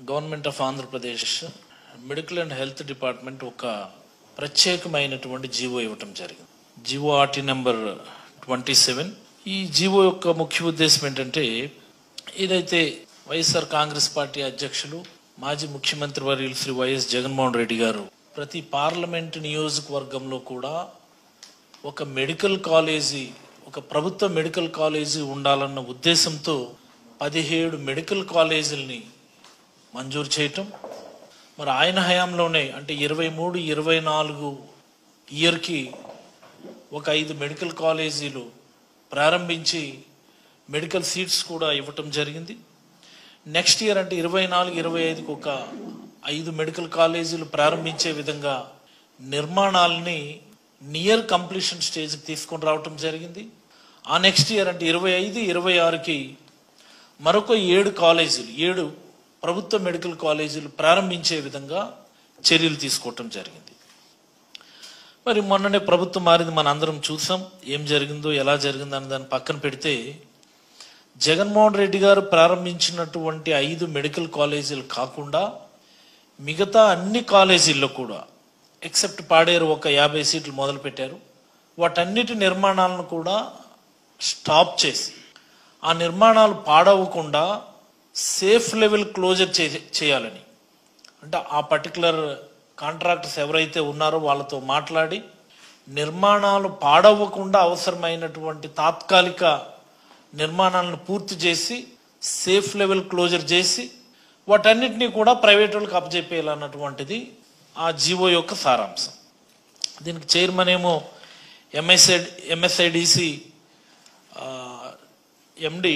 Government of Andhra Pradesh medical and health department ఒక ప్రత్యేకమైనటువంటి GO ఇవ్వటం జరిగింది. GO RT number 27. ఈ జీవో యొక్క ముఖ్య ఉద్దేశం ఏంటంటే, ఏదైతే వైఎస్ఆర్ కాంగ్రెస్ పార్టీ అధ్యక్షులు మాజీ ముఖ్యమంత్రి వర్యులు శ్రీ వైఎస్ జగన్మోహన్ రెడ్డి గారు ప్రతి పార్లమెంటు నియోజకవర్గంలో కూడా ఒక మెడికల్ కాలేజీ, ఒక ప్రభుత్వ మెడికల్ కాలేజీ ఉండాలన్న ఉద్దేశంతో 17 మెడికల్ కాలేజీలని మంజూరు చేయటం, మరి ఆయన హయాంలోనే అంటే 23-24 ఇయర్కి ఒక 5 మెడికల్ కాలేజీలు ప్రారంభించి మెడికల్ సీట్స్ కూడా ఇవ్వటం జరిగింది. నెక్స్ట్ ఇయర్ అంటే 24-25కి ఒక 5 మెడికల్ కాలేజీలు ప్రారంభించే విధంగా నిర్మాణాలని నియర్ కంప్లీషన్ స్టేజ్కి తీసుకొని రావటం జరిగింది. ఆ నెక్స్ట్ ఇయర్ అంటే 25-26కి మరొక 7 ప్రభుత్వ మెడికల్ కాలేజీలు ప్రారంభించే విధంగా చర్యలు తీసుకోవటం జరిగింది. మరి మొన్ననే ప్రభుత్వం మారింది, మన అందరం చూసాం. ఏం జరిగిందో ఎలా జరిగిందో అని దాన్ని పక్కన పెడితే, జగన్మోహన్ రెడ్డి గారు ప్రారంభించినటువంటి 5 మెడికల్ కాలేజీలు కాకుండా మిగతా అన్ని కాలేజీల్లో కూడా ఎక్సెప్ట్ పాడేరు ఒక 50 సీట్లు మొదలు పెట్టారు. వాటన్నిటి నిర్మాణాలను కూడా స్టాప్ చేసి ఆ నిర్మాణాలు పాడవకుండా సేఫ్ లెవెల్ క్లోజర్ చేయాలని, అంటే ఆ పర్టికులర్ కాంట్రాక్టర్స్ ఎవరైతే ఉన్నారో వాళ్ళతో మాట్లాడి నిర్మాణాలు పాడవకుండా అవసరమైనటువంటి తాత్కాలిక నిర్మాణాలను పూర్తి చేసి సేఫ్ లెవెల్ క్లోజర్ చేసి వాటన్నిటినీ కూడా ప్రైవేట్ వాళ్ళకి అప్పచెప్పేయాలన్నటువంటిది ఆ జీవో యొక్క సారాంశం. దీనికి చైర్మన్ ఏమో ఎంఎస్ఐడిసి ఎండి,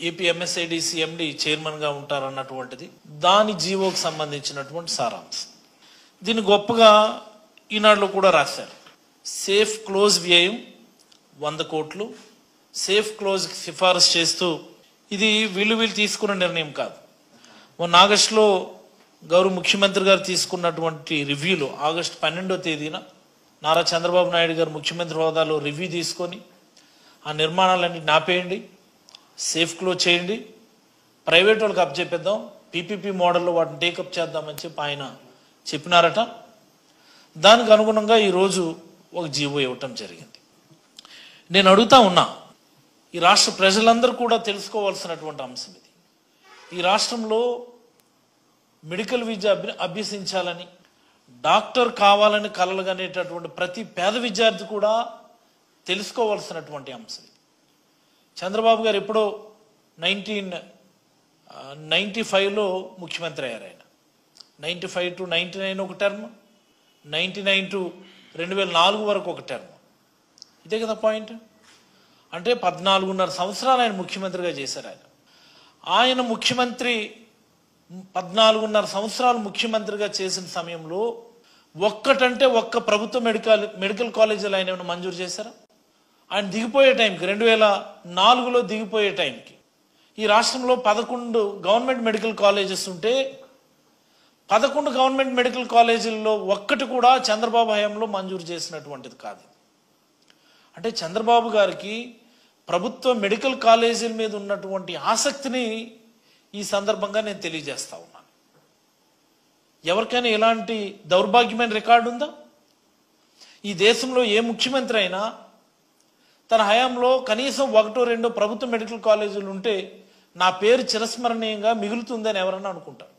ఏపీ ఎంఎస్ఐడిసి ఎండి చైర్మన్గా ఉంటారన్నటువంటిది దాని జీవోకి సంబంధించినటువంటి సారాంశం. దీన్ని గొప్పగా ఈనాడులో కూడా రాశారు. సేఫ్ క్లోజ్ వ్యయం 100 కోట్లు, సేఫ్ క్లోజ్కి సిఫారసు చేస్తూ, ఇది వీళ్ళు తీసుకున్న నిర్ణయం కాదు. మొన్న ఆగస్టులో గౌరవ ముఖ్యమంత్రి గారు తీసుకున్నటువంటి రివ్యూలో ఆగస్టు 12వ తేదీన నారా చంద్రబాబు నాయుడు గారు ముఖ్యమంత్రి హోదాలో రివ్యూ తీసుకొని ఆ నిర్మాణాలన్నీ నాపేయండి, సేఫ్ క్లోజ్ చేయండి, ప్రైవేట్ వాళ్ళకి అప్పచెప్పేద్దాం, పీపీపీ మోడల్లో వాటిని టేకప్ చేద్దామని చెప్పి ఆయన చెప్పినారట. దానికి అనుగుణంగా ఈరోజు ఒక జీవో ఇవ్వటం జరిగింది. నేను అడుగుతా ఉన్నా, ఈ రాష్ట్ర ప్రజలందరూ కూడా తెలుసుకోవాల్సినటువంటి అంశం ఇది. ఈ రాష్ట్రంలో మెడికల్ విద్య అభ్యసించాలని, డాక్టర్ కావాలని కలలుగనేటటువంటి ప్రతి పేద విద్యార్థి కూడా తెలుసుకోవాల్సినటువంటి అంశం. చంద్రబాబు గారు ఎప్పుడో 1995లో ముఖ్యమంత్రి అయ్యారు. ఆయన 95 to 99 ఒక టర్మ్, 99 to 2004 వరకు ఒక టర్మ్. ఇదే కదా పాయింట్. అంటే 14.5 సంవత్సరాలు ఆయన ముఖ్యమంత్రిగా చేశారు. ఆయన ముఖ్యమంత్రి 14.5 సంవత్సరాలు ముఖ్యమంత్రిగా చేసిన సమయంలో ఒక్కటంటే ఒక్క ప్రభుత్వ మెడికల్ కాలేజీలు ఆయన ఏమైనా మంజూరు చేశారా? ఆయన దిగిపోయే టైంకి 2004లో దిగిపోయే టైంకి ఈ రాష్ట్రంలో 11 గవర్నమెంట్ మెడికల్ కాలేజెస్ ఉంటే 11 గవర్నమెంట్ మెడికల్ కాలేజీల్లో ఒక్కటి కూడా చంద్రబాబు హయాంలో మంజూరు చేసినటువంటిది కాదు. అంటే చంద్రబాబు గారికి ప్రభుత్వ మెడికల్ కాలేజీల మీద ఉన్నటువంటి ఆసక్తిని ఈ సందర్భంగా నేను తెలియజేస్తా ఉన్నాను. ఎవరికైనా ఎలాంటి దౌర్భాగ్యమైన రికార్డు ఉందా? ఈ దేశంలో ఏ ముఖ్యమంత్రి అయినా తన హయాంలో కనీసం 1-2 ప్రభుత్వ మెడికల్ కాలేజీలు ఉంటే నా పేరు చిరస్మరణీయంగా మిగులుతుందని ఎవరన్నా అనుకుంటారు.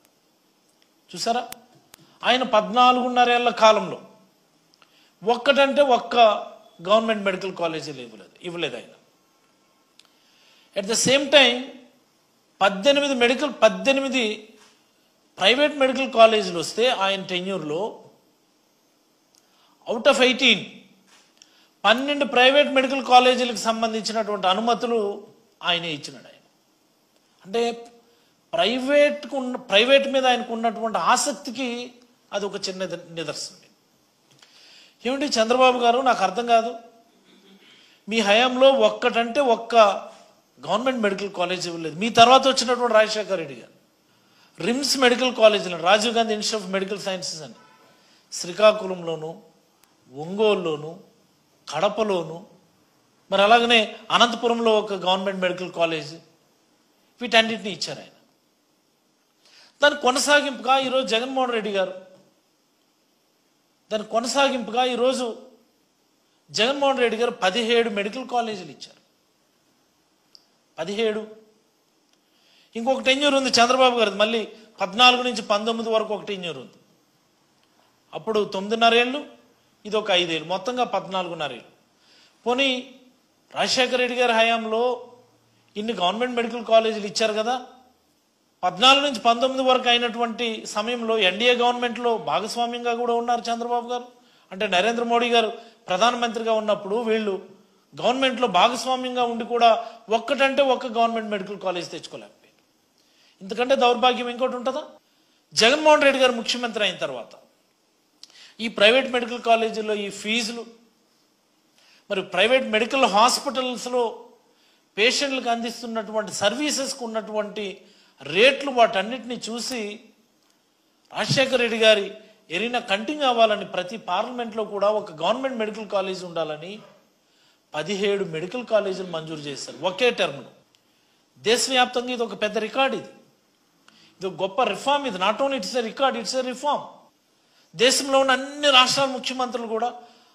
చూసారా, ఆయన 14.5 ఏళ్ల కాలంలో ఒక్కటంటే ఒక్క గవర్నమెంట్ మెడికల్ కాలేజీలు ఇవ్వలేదు ఆయన. At the same time 18 private medical కాలేజీలు వస్తే ఆయన టెన్యూర్లో అవుట్ ఆఫ్ 18 12 ప్రైవేట్ మెడికల్ కాలేజీలకు సంబంధించినటువంటి అనుమతులు ఆయనే ఇచ్చినాడు. ఆయన అంటే ప్రైవేట్ మీద ఆయనకు ఉన్నటువంటి ఆసక్తికి అది ఒక చిన్న నిదర్శనం. ఏమిటి చంద్రబాబు గారు, నాకు అర్థం కాదు, మీ హయాంలో ఒక్కటంటే ఒక్క గవర్నమెంట్ మెడికల్ కాలేజ్ ఇవ్వలేదు. మీ తర్వాత వచ్చినటువంటి రాజశేఖర రెడ్డి గారు రిమ్స్ మెడికల్ కాలేజీలను, Rajiv Gandhi institute of medical sciences అని శ్రీకాకుళంలోను, ఒంగోలులోను, కడపలోను, మరి అలాగనే అనంతపురంలో ఒక గవర్నమెంట్ మెడికల్ కాలేజ్, వీటన్నిటిని ఇచ్చారు ఆయన. దాని కొనసాగింపుగా ఈరోజు జగన్మోహన్ రెడ్డి గారు ఈరోజు జగన్మోహన్ రెడ్డి గారు 17 మెడికల్ కాలేజీలు ఇచ్చారు. 17. ఇంకొక టెన్యూర్ ఉంది చంద్రబాబు గారిది, మళ్ళీ 14 నుంచి 19 వరకు ఒక టెన్యూర్ ఉంది. అప్పుడు 9.5 ఏళ్ళు, ఇది ఒక 5 ఏళ్ళు, మొత్తంగా 14.5 ఏళ్ళు. పోనీ రాజశేఖర రెడ్డి గారి హయాంలో ఇన్ని గవర్నమెంట్ మెడికల్ కాలేజీలు ఇచ్చారు కదా, 14 నుంచి 19 వరకు అయినటువంటి సమయంలో ఎన్డీఏ గవర్నమెంట్లో భాగస్వామ్యంగా కూడా ఉన్నారు చంద్రబాబు గారు. అంటే నరేంద్ర మోడీ గారు ప్రధానమంత్రిగా ఉన్నప్పుడు వీళ్ళు గవర్నమెంట్లో భాగస్వామ్యంగా ఉండి కూడా ఒక్కటంటే ఒక్క గవర్నమెంట్ మెడికల్ కాలేజ్ తెచ్చుకోలేకపోయారు. ఇంతకంటే దౌర్భాగ్యం ఇంకోటి ఉంటుందా? జగన్మోహన్ రెడ్డి గారు ముఖ్యమంత్రి అయిన తర్వాత ఈ ప్రైవేట్ మెడికల్ కాలేజీల్లో ఈ ఫీజులు, మరి ప్రైవేట్ మెడికల్ హాస్పిటల్స్లో పేషెంట్లకు అందిస్తున్నటువంటి సర్వీసెస్కు ఉన్నటువంటి రేట్లు, వాటన్నిటిని చూసి రాజశేఖర రెడ్డి గారి ఎరిన కంటిన్యూ అవ్వాలని ప్రతి పార్లమెంట్లో కూడా ఒక గవర్నమెంట్ మెడికల్ కాలేజ్ ఉండాలని 17 మెడికల్ కాలేజీలు మంజూరు చేశారు ఒకే టర్మ్లో. దేశవ్యాప్తంగా ఇది ఒక పెద్ద రికార్డ్. ఇది ఒక గొప్ప రిఫార్మ్. ఇది not only it's a record, it's a reform. దేశంలో ఉన్న అన్ని రాష్ట్రాల ముఖ్యమంత్రులు కూడా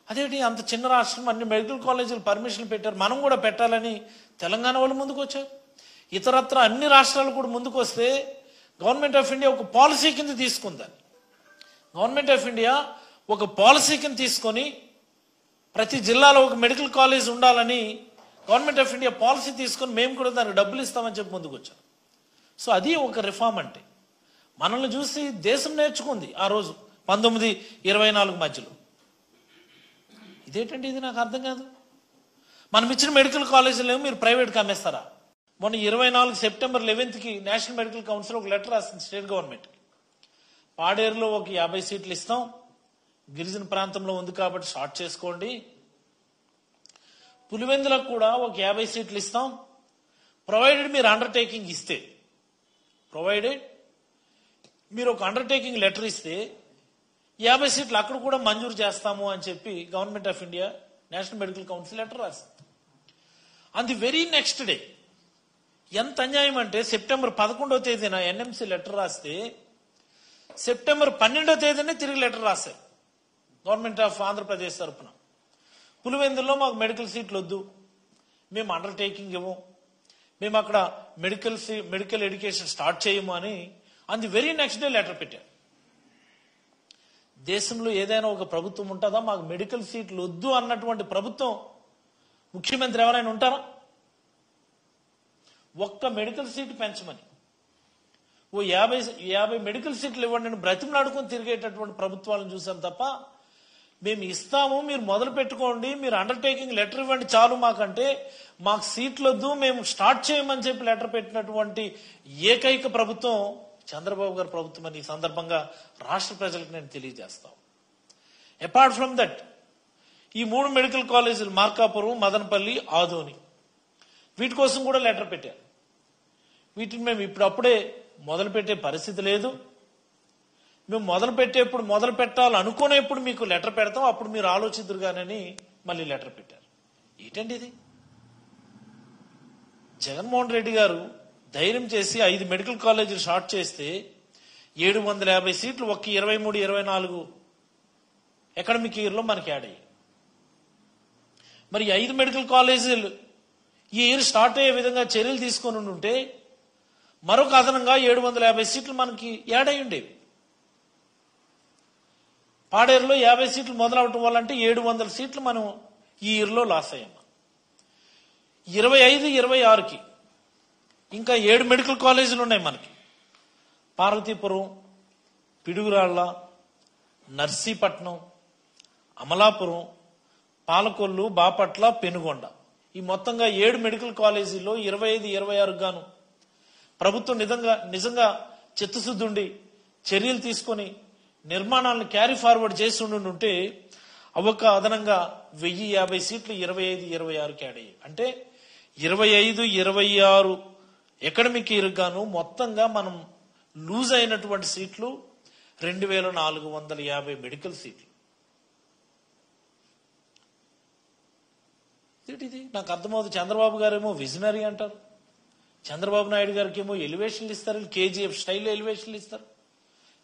అదేంటి అంత చిన్న రాష్ట్రం అన్ని మెడికల్ కాలేజీలు పర్మిషన్ పెట్టారు, మనం కూడా పెట్టాలని తెలంగాణ వాళ్ళు ముందుకు వచ్చారు. ఇతరత్ర అన్ని రాష్ట్రాలు కూడా ముందుకు వస్తే గవర్నమెంట్ ఆఫ్ ఇండియా ఒక పాలసీ కింద తీసుకుందని, గవర్నమెంట్ ఆఫ్ ఇండియా ఒక పాలసీ కింద తీసుకొని ప్రతి జిల్లాలో ఒక మెడికల్ కాలేజ్ ఉండాలని గవర్నమెంట్ ఆఫ్ ఇండియా పాలసీ తీసుకొని మేము కూడా దానికి డబ్బులు ఇస్తామని చెప్పి ముందుకు వచ్చాం. సో అది ఒక రిఫార్మ్. అంటే మనల్ని చూసి దేశం నేర్చుకుంది ఆ రోజు 1924 మధ్యలో. ఇదేంటండి, ఇది నాకు అర్థం కాదు. మనం ఇచ్చిన మెడికల్ కాలేజీలు మీరు ప్రైవేట్కి అమ్మేస్తారా? మొన్న 24 సెప్టెంబర్ 11కి నేషనల్ మెడికల్ కౌన్సిల్ ఒక లెటర్ రాసింది స్టేట్ గవర్నమెంట్కి. పాడేరులో ఒక 50 సీట్లు ఇస్తాం, గిరిజన ప్రాంతంలో ఉంది కాబట్టి షార్ట్ చేసుకోండి. పులివెందులకు కూడా ఒక 50 సీట్లు ఇస్తాం, ప్రొవైడెడ్ మీరు అండర్టేకింగ్ ఇస్తే, ప్రొవైడెడ్ మీరు ఒక అండర్టేకింగ్ లెటర్ ఇస్తే 50 సీట్లు అక్కడ కూడా మంజూరు చేస్తాము అని చెప్పి government of India national medical council letter రాసింది. On the very next day, ఎంత అన్యాయం అంటే సెప్టెంబర్ 11వ తేదీన ఎన్ఎంసీ లెటర్ రాస్తే సెప్టెంబర్ 12వ తేదీనే తిరిగి లెటర్ రాశారు గవర్నమెంట్ ఆఫ్ ఆంధ్రప్రదేశ్ తరఫున. పులివెందుల్లో మాకు మెడికల్ సీట్లు వద్దు, మేము అండర్టేకింగ్ ఇవ్వం, మేము అక్కడ మెడికల్ ఎడ్యుకేషన్ స్టార్ట్ చేయము అని on the very next day letter పెట్టారు. దేశంలో ఏదైనా ఒక ప్రభుత్వం ఉంటుందా మాకు మెడికల్ సీట్లు వద్దు అన్నటువంటి ప్రభుత్వం, ముఖ్యమంత్రి ఎవరైనా ఉంటారా? ఒక్క మెడికల్ సీటు పెంచమని ఓ 50 మెడికల్ సీట్లు ఇవ్వండి అని బ్రతిమలాడుకొని తిరిగేటటువంటి ప్రభుత్వాలను చూసాం తప్ప, మేము ఇస్తాము మీరు మొదలు పెట్టుకోండి, మీరు అండర్టేకింగ్ లెటర్ ఇవ్వండి చాలు మాకంటే, మాకు సీట్లు వద్దు మేము స్టార్ట్ చేయమని చెప్పి లెటర్ పెట్టినటువంటి ఏకైక ప్రభుత్వం చంద్రబాబు గారి ప్రభుత్వం అని ఈ సందర్భంగా రాష్ట్ర ప్రజలకు నేను తెలియజేస్తాను. అపార్ట్ ఫ్రమ్ దట్, ఈ 3 మెడికల్ కాలేజీలు మార్కాపురం, మదనపల్లి, ఆదోని, వీటి కోసం కూడా లెటర్ పెట్టారు. వీటిని మేము ఇప్పుడప్పుడే మొదలు పెట్టే పరిస్థితి లేదు, మేము మొదలు పెట్టాలనుకునేప్పుడు మీకు లెటర్ పెడతాం, అప్పుడు మీరు ఆలోచిద్దురుగానని మళ్ళీ లెటర్ పెట్టారు. ఏంటండి ఇది? జగన్మోహన్ రెడ్డి గారు ధైర్యం చేసి 5 మెడికల్ కాలేజీలు షార్ట్ చేస్తే 750 సీట్లు ఒక్క 23-24 అకాడమిక్ ఇయర్లో మనకి యాడ్ అయ్యాయి. మరి 5 మెడికల్ కాలేజీలు ఈ ఇయర్ స్టార్ట్ అయ్యే విధంగా చర్యలు తీసుకొని ఉంటే మరొక అదనంగా 750 సీట్లు మనకి యాడ్ అయి ఉండేవి. పాడేరులో 50 సీట్లు మొదలవటం వల్ల అంటే 700 సీట్లు మనం ఈ ఇయర్లో లాస్ అయ్యాం. 25-26కి ఇంకా 7 మెడికల్ కాలేజీలు ఉన్నాయి మనకి. పార్వతీపురం, పిడుగురాళ్ల, నర్సీపట్నం, అమలాపురం, పాలకొల్లు, బాపట్ల, పెనుగొండ, ఈ మొత్తంగా 7 మెడికల్ కాలేజీల్లో 25-26 గాను ప్రభుత్వం నిజంగా చిత్తశుద్ధి ఉండి చర్యలు తీసుకొని నిర్మాణాలను క్యారీ ఫార్వర్డ్ చేసి ఉంటే అవొక్క అదనంగా 1050 సీట్లు 25-26కి యాడ్ అయ్యాయి. అంటే 25-26 అకాడమిక్ ఇయర్ గాను మొత్తంగా మనం లూజ్ అయినటువంటి సీట్లు 2450 మెడికల్ సీట్లు. ఇది నాకు అర్థమవుతుంది. చంద్రబాబు గారేమో విజనరీ అంటారు, చంద్రబాబు నాయుడు గారికి ఏమో ఎలివేషన్లు ఇస్తారు, కేజీఎఫ్ స్టైల్లో ఎలివేషన్లు ఇస్తారు.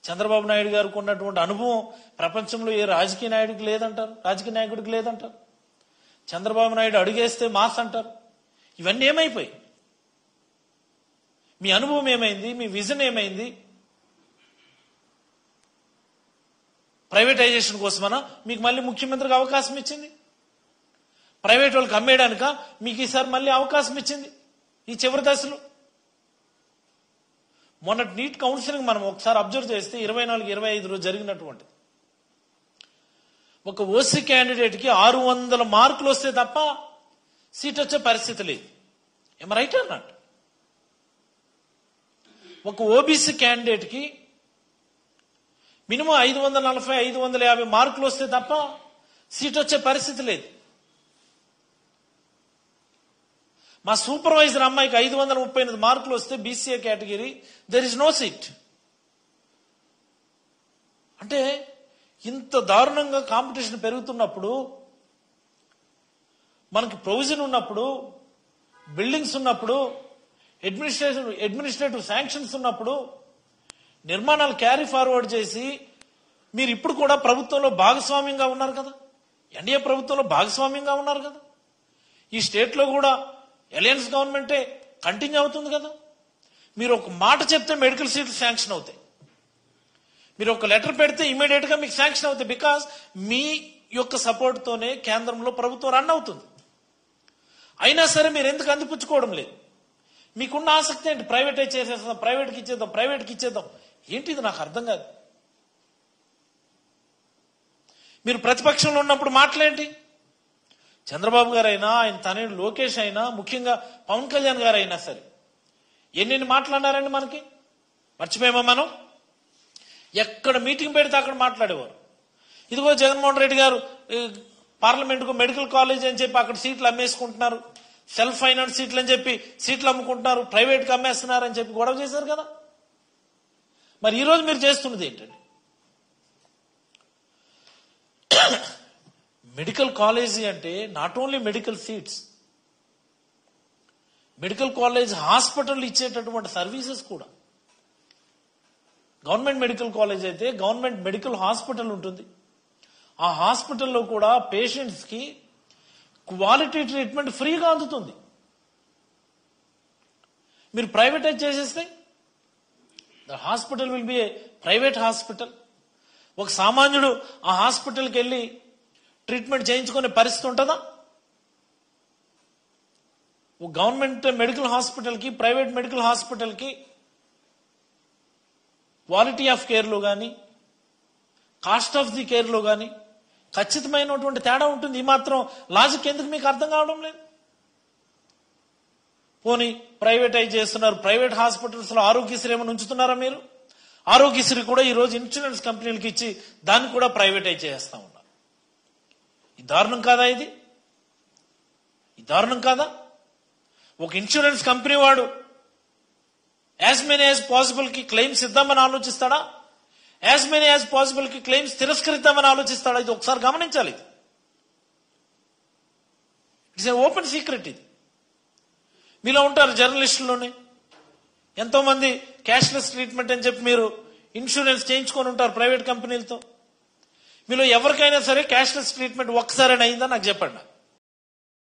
చంద్రబాబు నాయుడు గారికి ఉన్నటువంటి అనుభవం ప్రపంచంలో ఏ రాజకీయ నాయకుడికి లేదంటారు. చంద్రబాబు నాయుడు అడుగేస్తే మాస్ అంటారు. ఇవన్నీ ఏమైపోయి? మీ అనుభవం ఏమైంది? మీ విజన్ ఏమైంది? ప్రైవేటైజేషన్ కోసమనా మీకు మళ్ళీ ముఖ్యమంత్రికి అవకాశం ఇచ్చింది? ప్రైవేట్ వాళ్ళకి అమ్మేయడానిక మీకు ఈసారి మళ్ళీ అవకాశం ఇచ్చింది ఈ చివరి దశలో? మొన్నటి నీట్ కౌన్సిలింగ్ మనం ఒకసారి అబ్జర్వ్ చేస్తే 24-25 జరిగినటువంటి ఒక ఓసీ క్యాండిడేట్కి 600 మార్కులు వస్తే తప్ప సీట్ వచ్చే పరిస్థితి లేదు. ఏమ రైట్ ఆర్ నాట్? ఒక ఓబీసీ క్యాండిడేట్కి మినిమం 540-550 మార్కులు వస్తే తప్ప సీట్ వచ్చే పరిస్థితి లేదు. మా సూపర్వైజర్ అమ్మాయికి 538 మార్కులు వస్తే BCA category, there is no seat. అంటే ఇంత దారుణంగా కాంపిటీషన్ పెరుగుతున్నప్పుడు, మనకి ప్రొవిజన్ ఉన్నప్పుడు, బిల్డింగ్స్ ఉన్నప్పుడు, అడ్మినిస్ట్రేటివ్ శాంక్షన్స్ ఉన్నప్పుడు, నిర్మాణాలు క్యారీ ఫార్వర్డ్ చేసి మీరు ఇప్పుడు కూడా ప్రభుత్వంలో భాగస్వామ్యంగా ఉన్నారు కదా, ఎన్డీఏ ప్రభుత్వంలో భాగస్వామ్యంగా ఉన్నారు కదా, ఈ స్టేట్లో కూడా అలయన్స్ గవర్నమెంటే కంటిన్యూ అవుతుంది కదా. మీరు ఒక మాట చెప్తే మెడికల్ సీట్లు శాంక్షన్ అవుతాయి, మీరు ఒక లెటర్ పెడితే ఇమీడియట్ గా మీకు శాంక్షన్ అవుతాయి. బికాస్ మీ యొక్క సపోర్ట్ తోనే కేంద్రంలో ప్రభుత్వం రన్ అవుతుంది. అయినా సరే మీరు ఎందుకు అందిపుచ్చుకోవడం లేదు? మీకున్న ఆసక్తి ఏంటి? ప్రైవేటైజ్ చేసేస్తాం, ప్రైవేట్కి ఇచ్చేద్దాం. ఏంటిది నాకు అర్థం కాదు. మీరు ప్రతిపక్షంలో ఉన్నప్పుడు మాటలేంటి? చంద్రబాబు గారు అయినా, ఆయన తనయుడు లోకేష్ అయినా, ముఖ్యంగా పవన్ కళ్యాణ్ గారు అయినా సరే ఎన్ని మాట్లాడినారండి? మనకి మర్చిపోయామా మనం? ఎక్కడ మీటింగ్ పెడితే అక్కడ మాట్లాడేవారు. ఇదిగో జగన్మోహన్ రెడ్డి గారు పార్లమెంటుకు మెడికల్ కాలేజ్ అని చెప్పి అక్కడ సీట్లు అమ్మేసుకుంటున్నారు, సెల్ఫ్ ఫైనాన్స్ సీట్లు అని చెప్పి సీట్లు అమ్ముకుంటున్నారు, ప్రైవేట్కి అమ్మేస్తున్నారు అని చెప్పి గొడవ చేశారు కదా. మరి ఈరోజు మీరు చేస్తున్నది ఏంటండి? మెడికల్ కాలేజీ అంటే not only medical seats, medical college hospital ఇచ్చేటటువంటి సర్వీసెస్ కూడా. గవర్నమెంట్ మెడికల్ కాలేజ్ అయితే గవర్నమెంట్ మెడికల్ హాస్పిటల్ ఉంటుంది. ఆ హాస్పిటల్లో కూడా పేషెంట్స్ కి క్వాలిటీ ట్రీట్మెంట్ ఫ్రీగా అందుతుంది. మీరు ప్రైవేటైజ్ చేసేస్తే the hospital will be A private hospital. ఒక సామాన్యుడు ఆ హాస్పిటల్కి వెళ్ళి ట్రీట్మెంట్ చేయించుకునే పరిస్థితి ఉంటుందా? ఒక గవర్నమెంట్ మెడికల్ హాస్పిటల్కి, ప్రైవేట్ మెడికల్ హాస్పిటల్కి క్వాలిటీ ఆఫ్ కేర్లో కానీ, కాస్ట్ ఆఫ్ ది కేర్లో కానీ ఖచ్చితమైనటువంటి తేడా ఉంటుంది. ఈ మాత్రం లాజిక్ ఎందుకు మీకు అర్థం కావడం లేదు? పోనీ ప్రైవేటైజ్ చేస్తున్నారు, ప్రైవేట్ హాస్పిటల్స్ లో ఆరోగ్యశ్రీ ఏమైనా ఉంచుతున్నారా మీరు? ఆరోగ్యశ్రీ కూడా ఈ రోజు ఇన్సూరెన్స్ కంపెనీలకు ఇచ్చి దాన్ని కూడా ప్రైవేటైజ్ చేస్తా ఉన్నారు. ఈ దారుణం కాదా ఇది? ఈ దారుణం కాదా? ఒక ఇన్సూరెన్స్ కంపెనీ వాడు యాజ్ మెనీ యాజ్ పాసిబుల్ కి క్లెయిమ్స్ ఇద్దామని ఆలోచిస్తాడా? యాజ్ మెనీ యాజ్ పాసిబుల్ కి క్లెయిమ్స్ తిరస్కరిద్దామని ఆలోచిస్తాడా? ఇది ఒకసారి గమనించాలి. It's a open secret. ఇది మీలో ఉంటారు జర్నలిస్టుల్లోనే ఎంతో మంది క్యాష్లెస్ ట్రీట్మెంట్ అని చెప్పి మీరు ఇన్సూరెన్స్ చేయించుకొని ఉంటారు ప్రైవేట్ కంపెనీలతో. మీలో ఎవరికైనా సరే క్యాష్లెస్ ట్రీట్మెంట్ ఒక్కసారైనా అయిందా నాకు చెప్పండి.